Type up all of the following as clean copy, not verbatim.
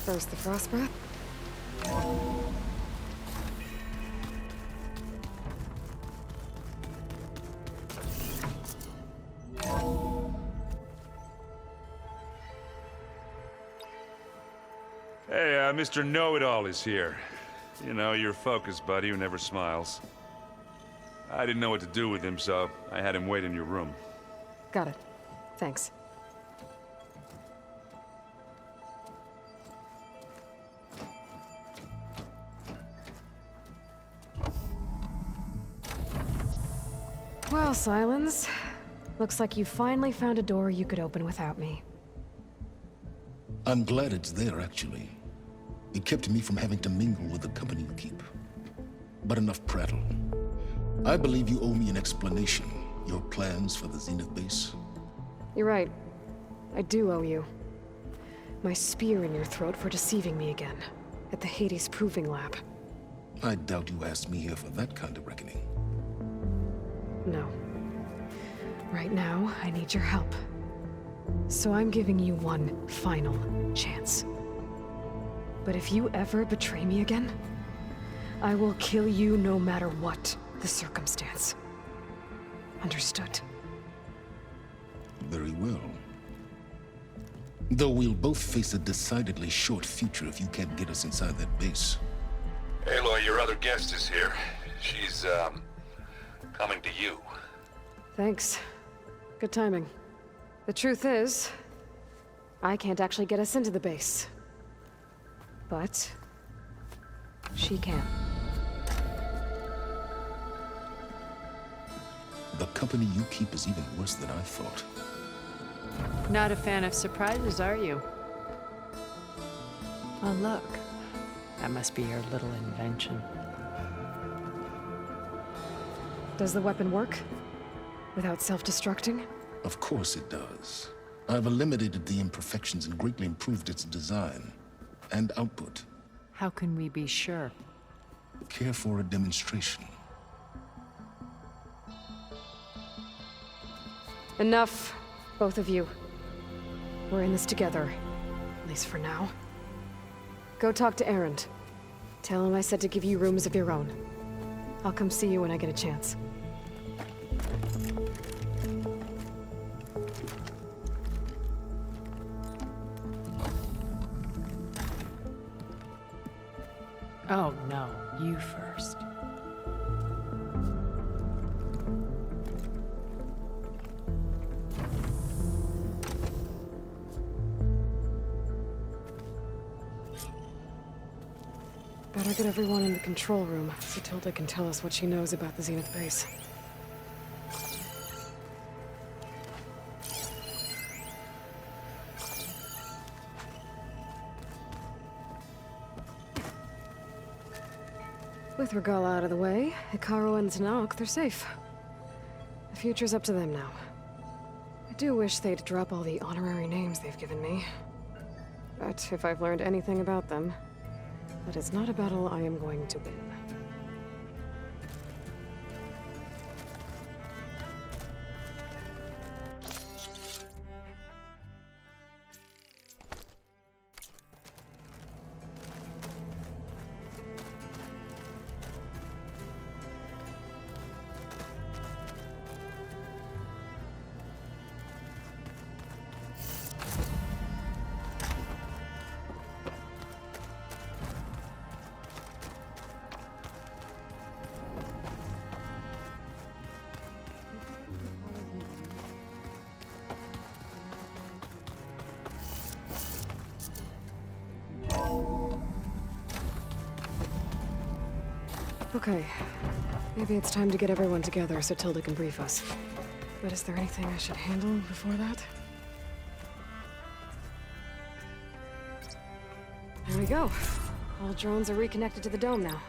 First the frost breath. Hey, Mr. Know-It-All is here. You know, your focus buddy who never smiles. I didn't know what to do with him, so I had him wait in your room. Got it. Thanks. Well, Silence. Looks like you finally found a door you could open without me. I'm glad it's there, actually. It kept me from having to mingle with the company you keep. But enough prattle. I believe you owe me an explanation. Your plans for the Zenith base? You're right. I do owe you. My spear in your throat for deceiving me again. At the Hades Proving Lab. I doubt you asked me here for that kind of reckoning. No. Right now, I need your help. So I'm giving you one final chance. But if you ever betray me again, I will kill you no matter what the circumstance. Understood? Very well. Though we'll both face a decidedly short future if you can't get us inside that base. Aloy, your other guest is here. She's, coming to you. Thanks. Good timing. The truth is, I can't actually get us into the base. But she can. The company you keep is even worse than I thought. Not a fan of surprises, are you? Oh, look. That must be your little invention. Does the weapon work? Without self-destructing? Of course it does. I've eliminated the imperfections and greatly improved its design and output. How can we be sure? Care for a demonstration? Enough, both of you. We're in this together, at least for now. Go talk to Erend. Tell him I said to give you rooms of your own. I'll come see you when I get a chance. Oh, no. You first. Better get everyone in the control room so Tilda can tell us what she knows about the Zenith base. With Regalla out of the way, Hekarro and Tenakth, they're safe. The future's up to them now. I do wish they'd drop all the honorary names they've given me. But if I've learned anything about them, that is not a battle I am going to win. Okay. Maybe it's time to get everyone together so Tilda can brief us. But is there anything I should handle before that? There we go. All drones are reconnected to the dome now.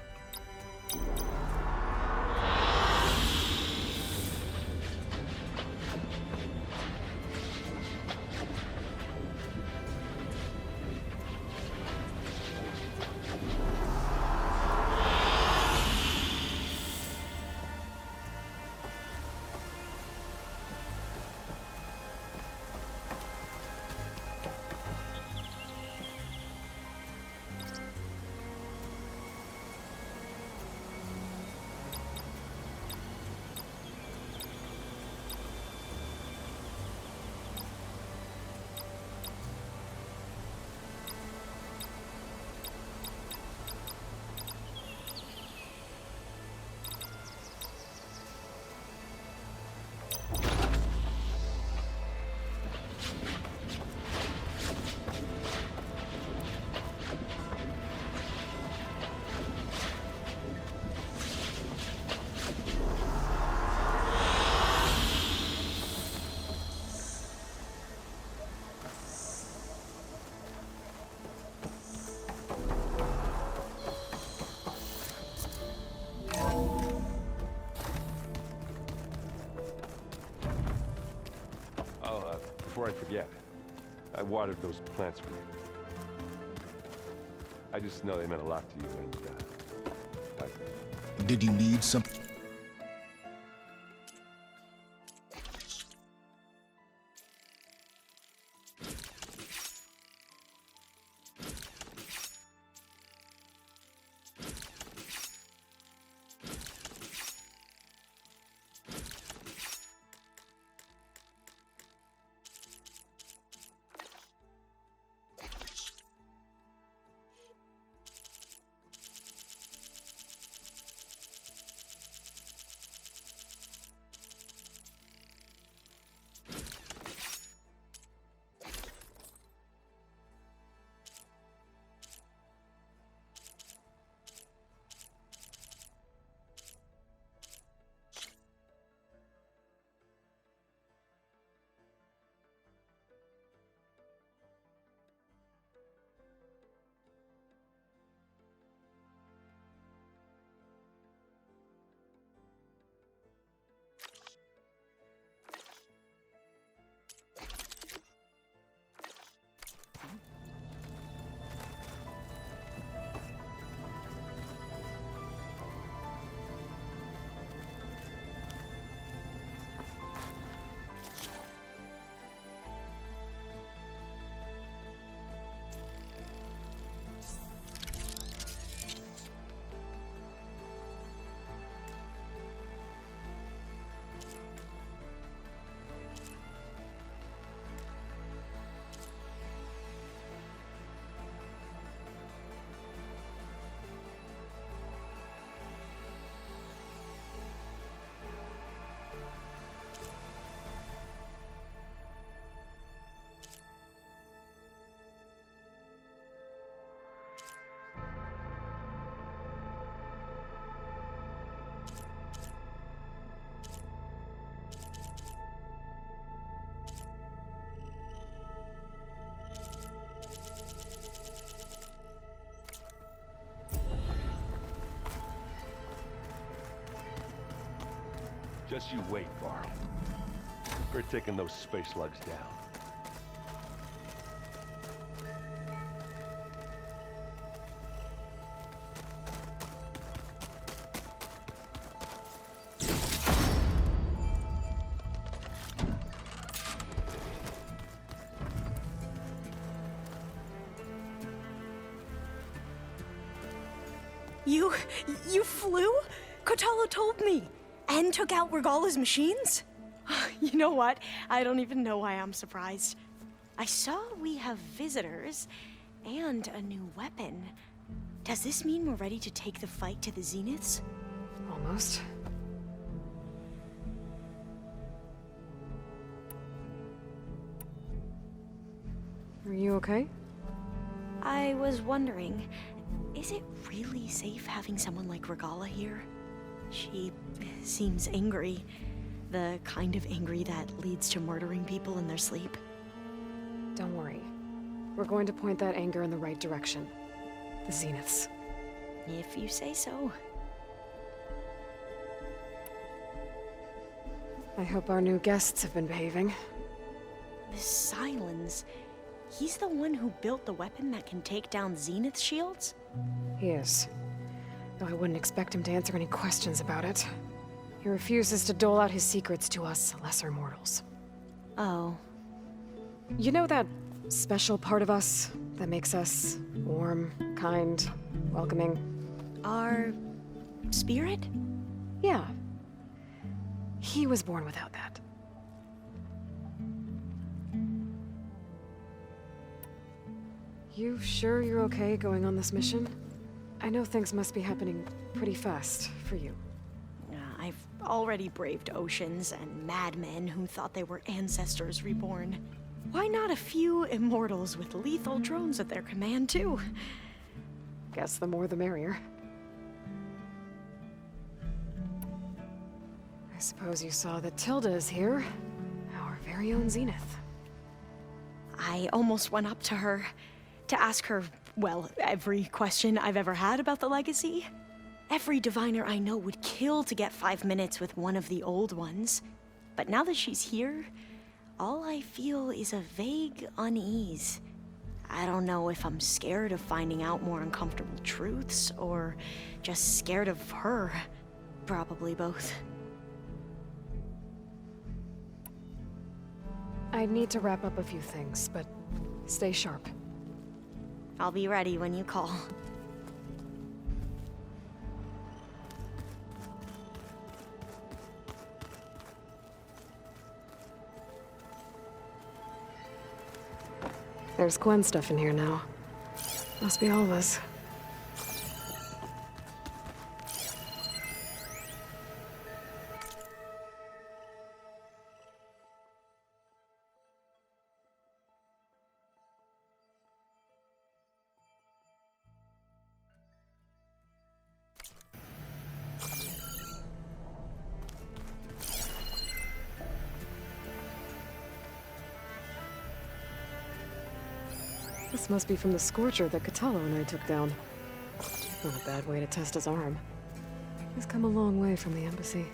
before I forget, I watered those plants for you. I just know they meant a lot to you, and Did you need something? just you wait, Varl. We're taking those space slugs down. You flew? Kotallo told me. And took out Regalla's machines? You know what? I don't even know why I'm surprised. I saw we have visitors and a new weapon. Does this mean we're ready to take the fight to the Zeniths? Almost. Are you okay? I was wondering, is it really safe having someone like Regalla here? She seems angry. The kind of angry that leads to murdering people in their sleep. Don't worry. We're going to point that anger in the right direction. The Zeniths. If you say so. I hope our new guests have been behaving. This Sylens, he's the one who built the weapon that can take down Zenith shields? He is. Though I wouldn't expect him to answer any questions about it. He refuses to dole out his secrets to us lesser mortals. Oh. You know that special part of us that makes us warm, kind, welcoming? Our spirit? Yeah. He was born without that. You sure you're okay going on this mission? I know things must be happening pretty fast for you. I've already braved oceans and madmen who thought they were ancestors reborn. Why not a few immortals with lethal drones at their command, too? Guess the more the merrier. I suppose you saw that Tilda is here. Our very own Zenith. I almost went up to her to ask her, well, every question I've ever had about the legacy. Every diviner I know would kill to get 5 minutes with one of the old ones. But now that she's here, all I feel is a vague unease. I don't know if I'm scared of finding out more uncomfortable truths, or just scared of her. Probably both. I need to wrap up a few things, but stay sharp. I'll be ready when you call. There's Gwen stuff in here now. Must be all of us. This must be from the Scorcher that Kotallo and I took down. Not a bad way to test his arm. He's come a long way from the embassy.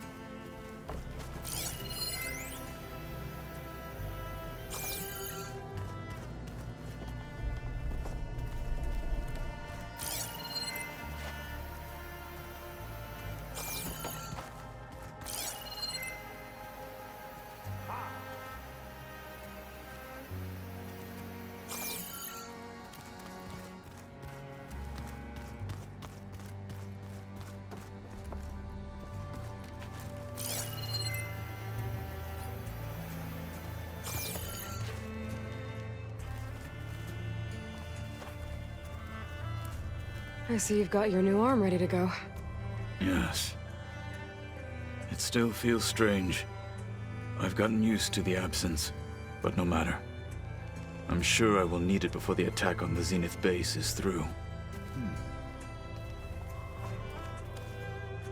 I see you've got your new arm ready to go. Yes. It still feels strange. I've gotten used to the absence, but no matter. I'm sure I will need it before the attack on the Zenith base is through.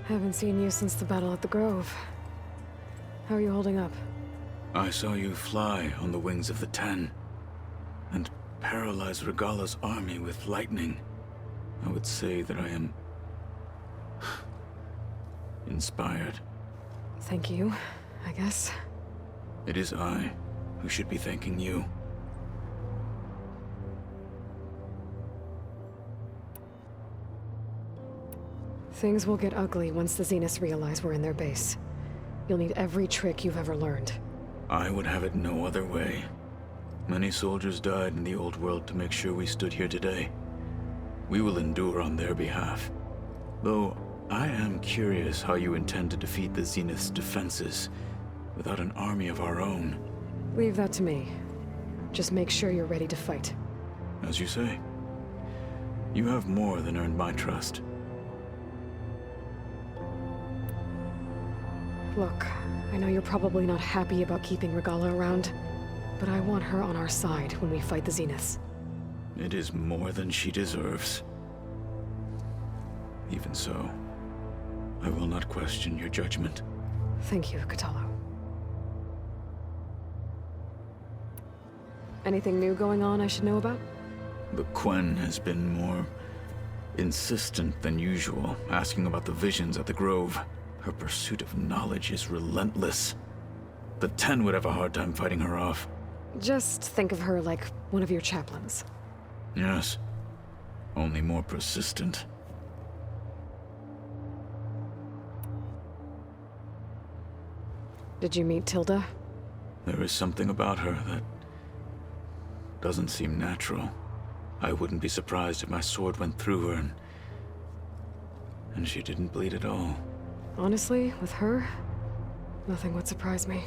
Haven't seen you since the battle at the Grove. How are you holding up? I saw you fly on the wings of the Ten, and paralyze Regalla's army with lightning. I would say that I am inspired. Thank you, I guess. It is I who should be thanking you. Things will get ugly once the Zeniths realize we're in their base. You'll need every trick you've ever learned. I would have it no other way. Many soldiers died in the old world to make sure we stood here today. We will endure on their behalf. Though, I am curious how you intend to defeat the Zenith's defenses without an army of our own. Leave that to me. Just make sure you're ready to fight. As you say. You have more than earned my trust. Look, I know you're probably not happy about keeping Regalla around, but I want her on our side when we fight the Zeniths. It is more than she deserves. Even so, I will not question your judgment. Thank you, Kotallo. Anything new going on I should know about? The Quen has been more insistent than usual, asking about the visions at the Grove. Her pursuit of knowledge is relentless. The Ten would have a hard time fighting her off. Just think of her like one of your chaplains. Yes. Only more persistent. Did you meet Tilda? There is something about her that doesn't seem natural. I wouldn't be surprised if my sword went through her and she didn't bleed at all. Honestly, with her, nothing would surprise me.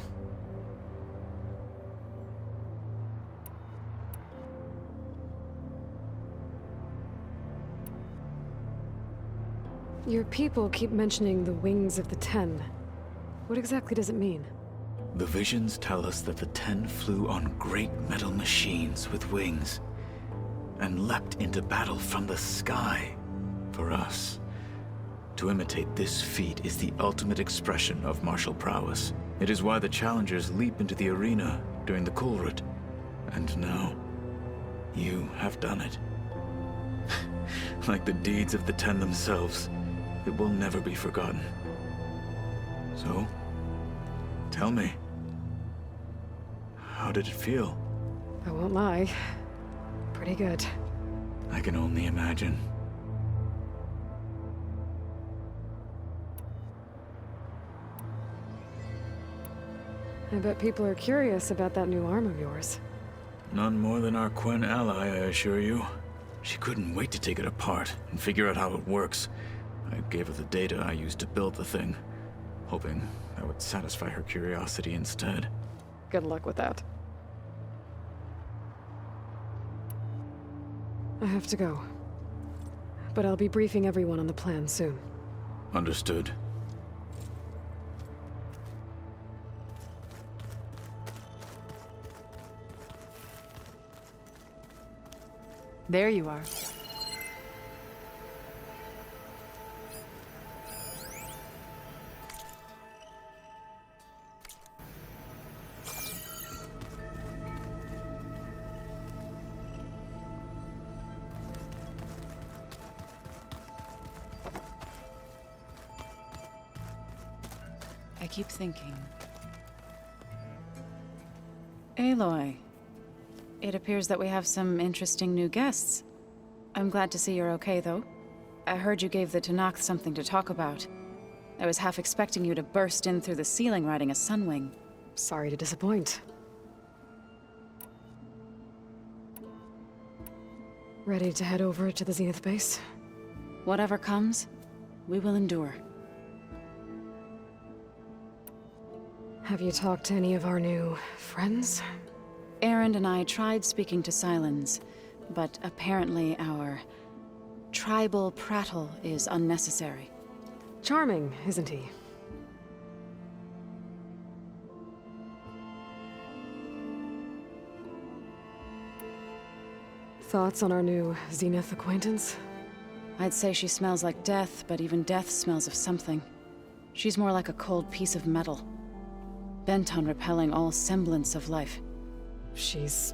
Your people keep mentioning the wings of the Ten. What exactly does it mean? The visions tell us that the Ten flew on great metal machines with wings and leapt into battle from the sky. For us, to imitate this feat is the ultimate expression of martial prowess. It is why the challengers leap into the arena during the Kulrut. And now, you have done it. Like the deeds of the Ten themselves, it will never be forgotten. So, tell me, How did it feel? I won't lie. Pretty good. I can only imagine. I bet people are curious about that new arm of yours. None more than our Quen ally, I assure you. She couldn't wait to take it apart and figure out how it works. I gave her the data I used to build the thing, hoping that would satisfy her curiosity instead. Good luck with that. I have to go. But I'll be briefing everyone on the plan soon. Understood. There you are. I keep thinking. Aloy, it appears that we have some interesting new guests. I'm glad to see you're okay, though. I heard you gave the Tenakth something to talk about. I was half expecting you to burst in through the ceiling riding a Sunwing. Sorry to disappoint. Ready to head over to the Zenith base? Whatever comes, we will endure. Have you talked to any of our new friends? Erend and I tried speaking to Sylens, but apparently our tribal prattle is unnecessary. Charming, isn't he? Thoughts on our new Zenith acquaintance? I'd say she smells like death, but even death smells of something. She's more like a cold piece of metal, bent on repelling all semblance of life. She's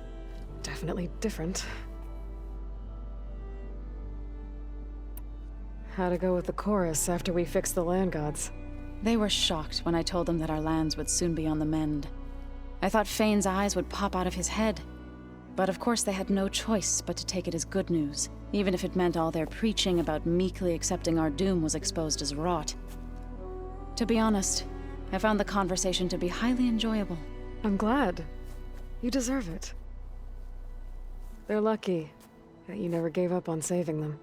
definitely different. How to go with the chorus after we fixed the land gods? They were shocked when I told them that our lands would soon be on the mend. I thought Fane's eyes would pop out of his head. But of course they had no choice but to take it as good news, even if it meant all their preaching about meekly accepting our doom was exposed as rot. To be honest, I found the conversation to be highly enjoyable. I'm glad. You deserve it. They're lucky that you never gave up on saving them.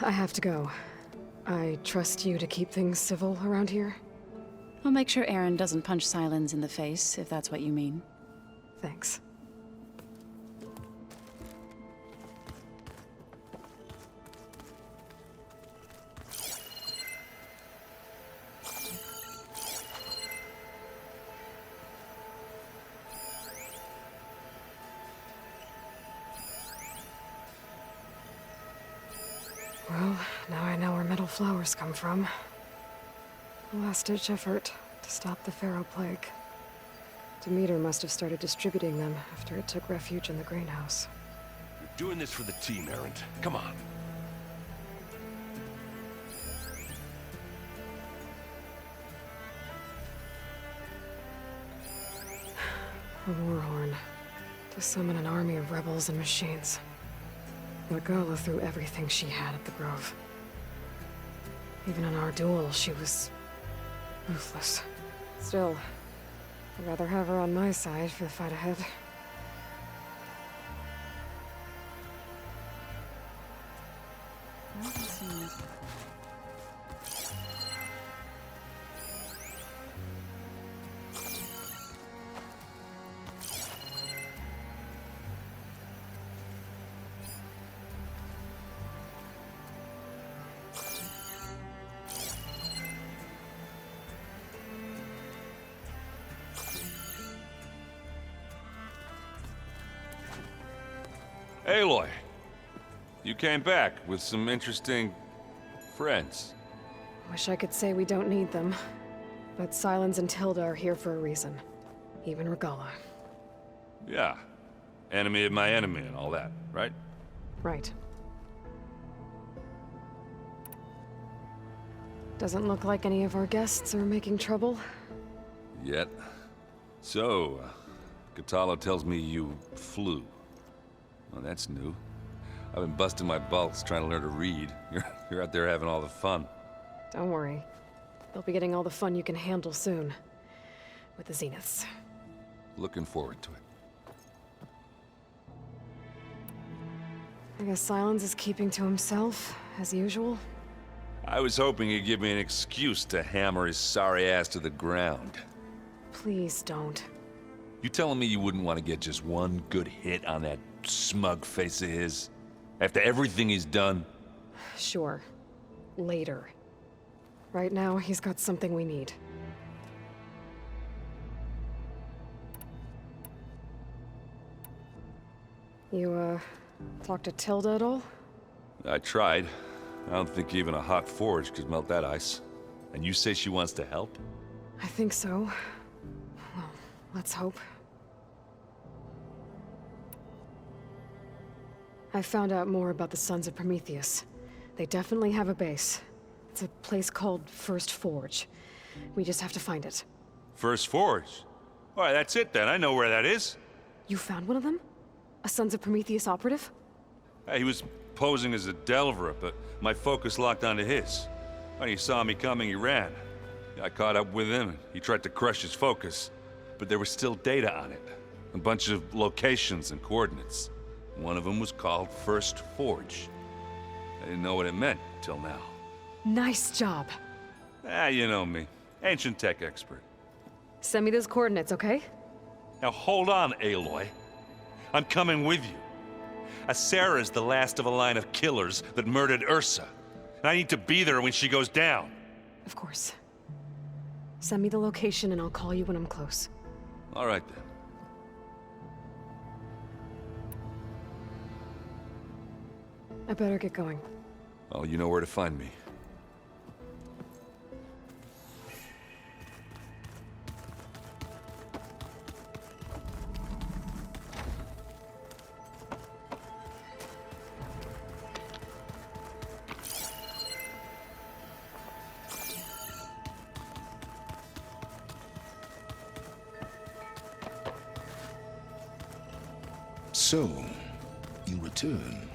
I have to go. I trust you to keep things civil around here. I'll make sure Erend doesn't punch Sylens in the face, if that's what you mean. Thanks. Well, now I know where metal flowers come from. A last-ditch effort to stop the Pharaoh Plague. Demeter must have started distributing them after it took refuge in the greenhouse. You're doing this for the team, Erend. Come on. A warhorn. To summon an army of rebels and machines. Regala threw everything she had at the Grove. Even in our duel, she was ruthless. Still, I'd rather have her on my side for the fight ahead. Aloy, you came back with some interesting friends. Wish I could say we don't need them. But Sylens and Tilda are here for a reason. Even Regala. Yeah, enemy of my enemy and all that, right? Right. Doesn't look like any of our guests are making trouble. Yet. So, Kotallo tells me you flew. Well, that's new. I've been busting my balls trying to learn to read. You're out there having all the fun. Don't worry. They'll be getting all the fun you can handle soon. With the Zeniths. Looking forward to it. I guess Silence is keeping to himself, as usual. I was hoping he'd give me an excuse to hammer his sorry ass to the ground. Please don't. You telling me you wouldn't want to get just one good hit on that smug face of his? After everything he's done? Sure. Later. Right now, he's got something we need. You, talked to Tilda at all? I tried. I don't think even a hot forge could melt that ice. And you say she wants to help? I think so. Well, let's hope. I found out more about the Sons of Prometheus. They definitely have a base. It's a place called First Forge. We just have to find it. First Forge? Why, that's it then. I know where that is. You found one of them? A Sons of Prometheus operative? He was posing as a Delver, but my focus locked onto his. When he saw me coming, he ran. I caught up with him, and he tried to crush his focus. But there was still data on it. A bunch of locations and coordinates. One of them was called First Forge. I didn't know what it meant till now. Nice job. You know me. Ancient tech expert. Send me those coordinates, okay? Now hold on, Aloy. I'm coming with you. Asera's the last of a line of killers that murdered Ursa. And I need to be there when she goes down. Of course. Send me the location and I'll call you when I'm close. All right, then. I better get going. Oh, you know where to find me. So, you return.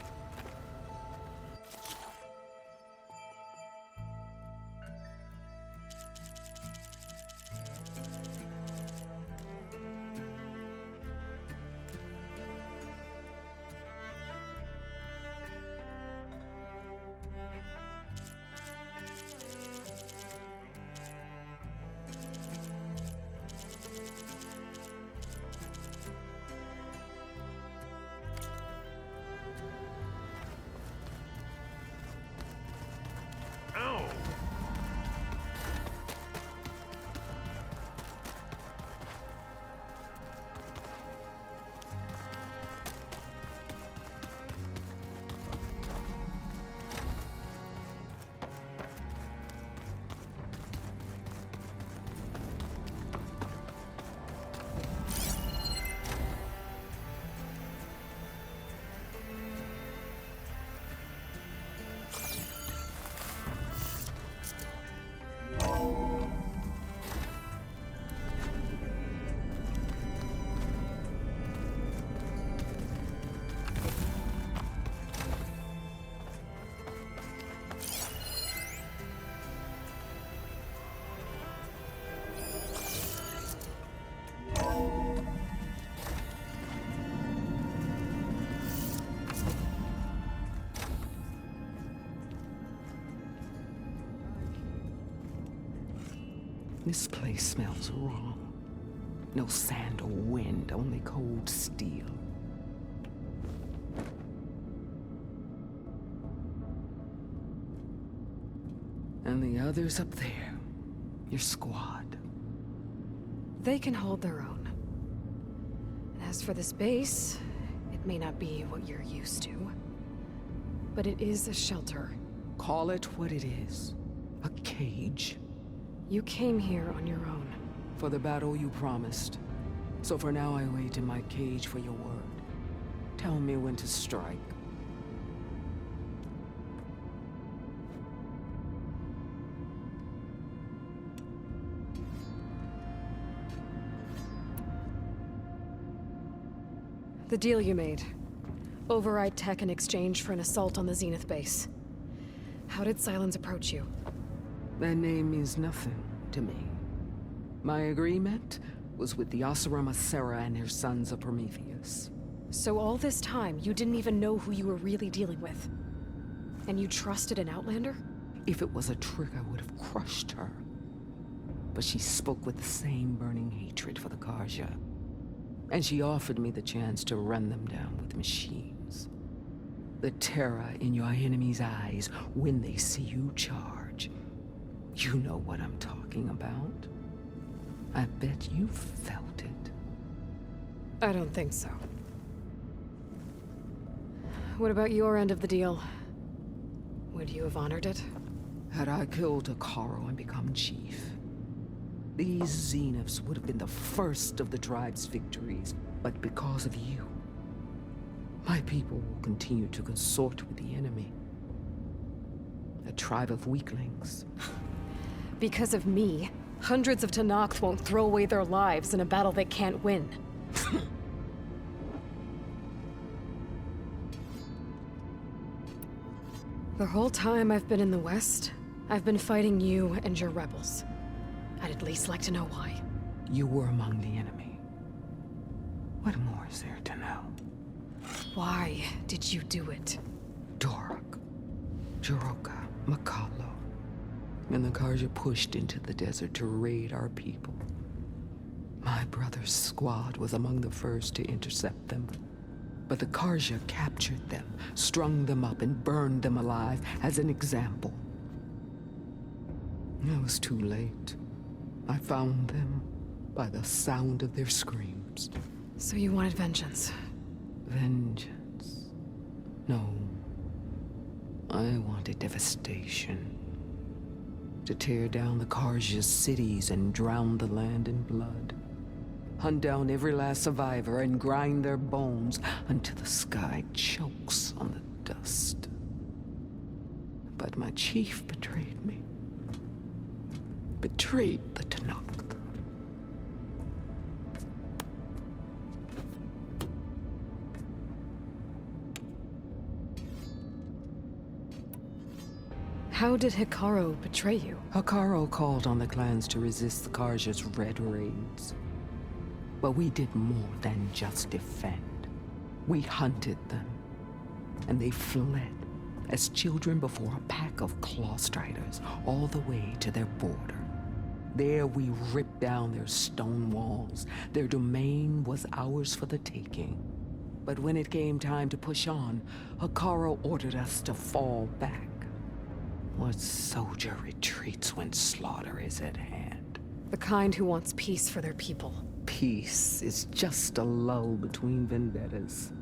This place smells wrong. No sand or wind, only cold steel. And the others up there, your squad. They can hold their own. And as for this base, it may not be what you're used to. But it is a shelter. Call it what it is. A cage. You came here on your own. For the battle you promised. So for now I wait in my cage for your word. Tell me when to strike. The deal you made. Override tech in exchange for an assault on the Zenith base. How did Sylens approach you? That name means nothing to me. My agreement was with the Oseram Asera and their sons of Prometheus. So all this time, you didn't even know who you were really dealing with? And you trusted an Outlander? If it was a trick, I would have crushed her. But she spoke with the same burning hatred for the Karja. And she offered me the chance to run them down with machines. The terror in your enemy's eyes when they see you charge. You know what I'm talking about. I bet you felt it. I don't think so. What about your end of the deal? Would you have honored it? Had I killed Hekarro and become chief, these Zeniths would have been the first of the tribe's victories. But because of you, my people will continue to consort with the enemy. A tribe of weaklings. Because of me, hundreds of Tenakth won't throw away their lives in a battle they can't win. The whole time I've been in the West, I've been fighting you and your rebels. I'd at least like to know why. You were among the enemy. What more is there to know? Why did you do it? Dorak, Jiroka, Makalo, and the Karja pushed into the desert to raid our people. My brother's squad was among the first to intercept them. But the Karja captured them, strung them up, and burned them alive as an example. It was too late. I found them by the sound of their screams. So you wanted vengeance? Vengeance? No. I wanted devastation. To tear down the Karja's cities and drown the land in blood. Hunt down every last survivor and grind their bones until the sky chokes on the dust. But my chief betrayed me. Betrayed the Tenakth. How did Hekarro betray you? Hekarro called on the clans to resist the Karja's red raids. But we did more than just defend. We hunted them, and they fled as children before a pack of claw striders all the way to their border. There we ripped down their stone walls. Their domain was ours for the taking. But when it came time to push on, Hekarro ordered us to fall back. What soldier retreats when slaughter is at hand? The kind who wants peace for their people. Peace is just a lull between vendettas.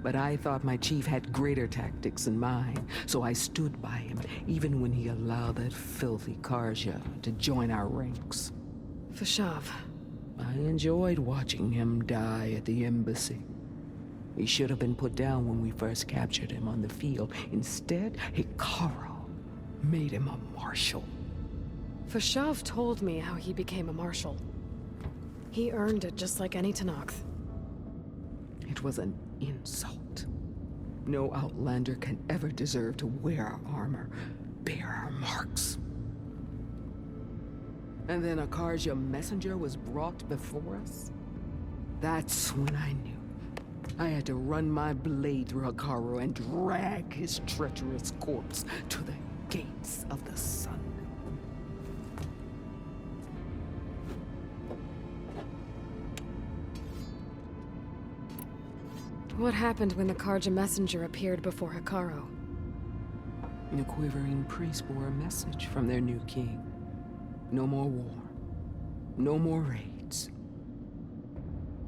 But I thought my chief had greater tactics in mind, so I stood by him, even when he allowed that filthy Karja to join our ranks. Fashav. I enjoyed watching him die at the embassy. He should have been put down when we first captured him on the field. Instead, Hekarro made him a marshal. Fashav told me how he became a marshal. He earned it just like any Tenakth. It was an insult. No Outlander can ever deserve to wear our armor, bear our marks. And then a Karja messenger was brought before us? That's when I knew. I had to run my blade through Hekarro and drag his treacherous corpse to the gates of the sun. What happened when the Karja messenger appeared before Hekarro? The quivering priests bore a message from their new king. No more war. No more raids.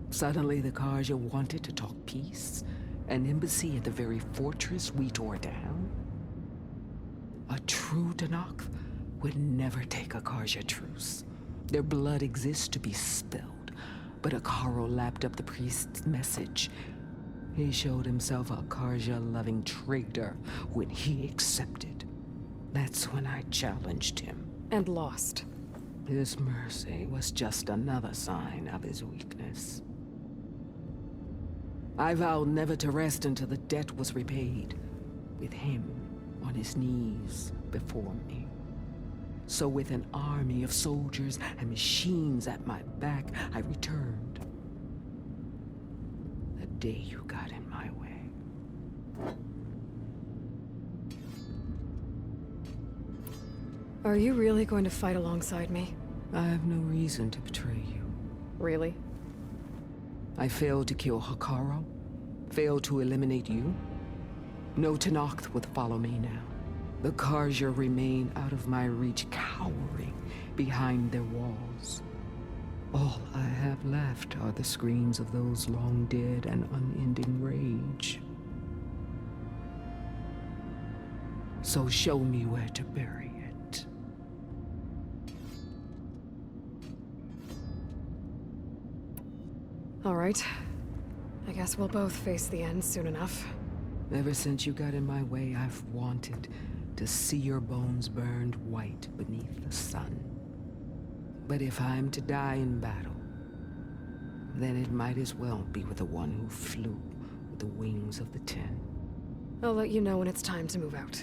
Suddenly the Karja wanted to talk peace. An embassy at the very fortress we tore down. A true Tenakth would never take a Karja truce. Their blood exists to be spilled. But Hekarro lapped up the priest's message. He showed himself a Karja-loving traitor when he accepted. That's when I challenged him. And lost. His mercy was just another sign of his weakness. I vowed never to rest until the debt was repaid, with him on his knees before me. So with an army of soldiers and machines at my back, I returned. The day you got in my way. Are you really going to fight alongside me? I have no reason to betray you. Really? I failed to kill Hekarro, failed to eliminate you. No Tenakth would follow me now. The Carja remain out of my reach, cowering behind their walls. All I have left are the screams of those long dead and unending rage. So show me where to bury it. All right. I guess we'll both face the end soon enough. Ever since you got in my way, I've wanted to see your bones burned white beneath the sun. But if I'm to die in battle, then it might as well be with the one who flew with the wings of the Ten. I'll let you know when it's time to move out.